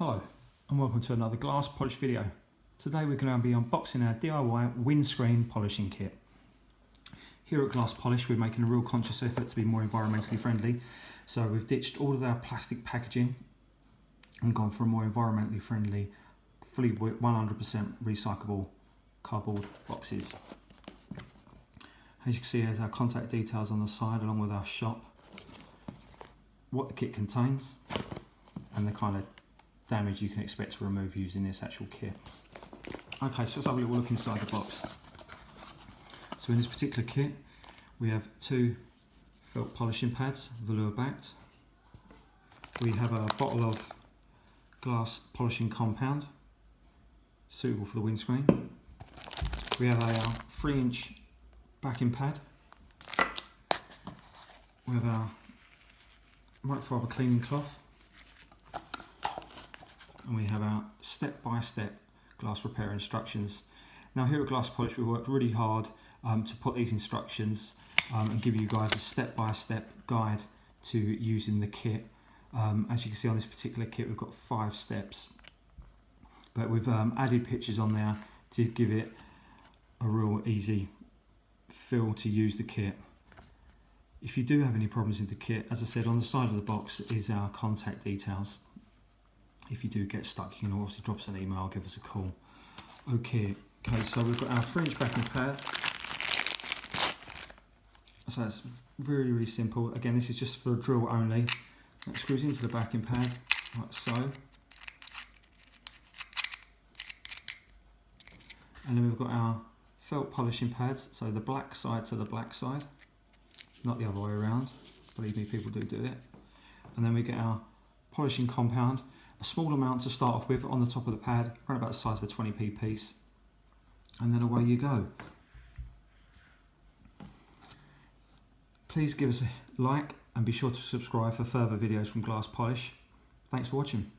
Hello and welcome to another glass polish video. Today we're going to be unboxing our DIY windscreen polishing kit. Here at Glass Polish we're making a real conscious effort to be more environmentally friendly, so we've ditched all of our plastic packaging and gone for a more environmentally friendly, fully 100% recyclable cardboard boxes. As you can see, there's our contact details on the side along with our shop, what the kit contains and the kind of damage you can expect to remove using this actual kit. Okay, so let's have a little look inside the box. So in this particular kit we have two felt polishing pads, velour backed. We have a bottle of glass polishing compound suitable for the windscreen. We have a 3-inch backing pad. We have our microfiber cleaning cloth. And we have our step-by-step glass repair instructions. Now here at Glass Polish we worked really hard to put these instructions and give you guys a step-by-step guide to using the kit. As you can see on this particular kit we've got 5 steps, but we've added pictures on there to give it a real easy feel to use the kit. If you do have any problems with the kit, as I said, on the side of the box is our contact details. If you do get stuck, you can obviously drop us an email or give us a call. Okay, so we've got our 3-inch backing pad. So it's really, really simple. Again, this is just for drill only. That screws into the backing pad, like so. And then we've got our felt polishing pads, so the black side to the black side, not the other way around. Believe me, people do it. And then we get our polishing compound. A small amount to start off with on the top of the pad, around about the size of a 20p piece, and then away you go. Please give us a like and be sure to subscribe for further videos from Glass Polish. Thanks for watching.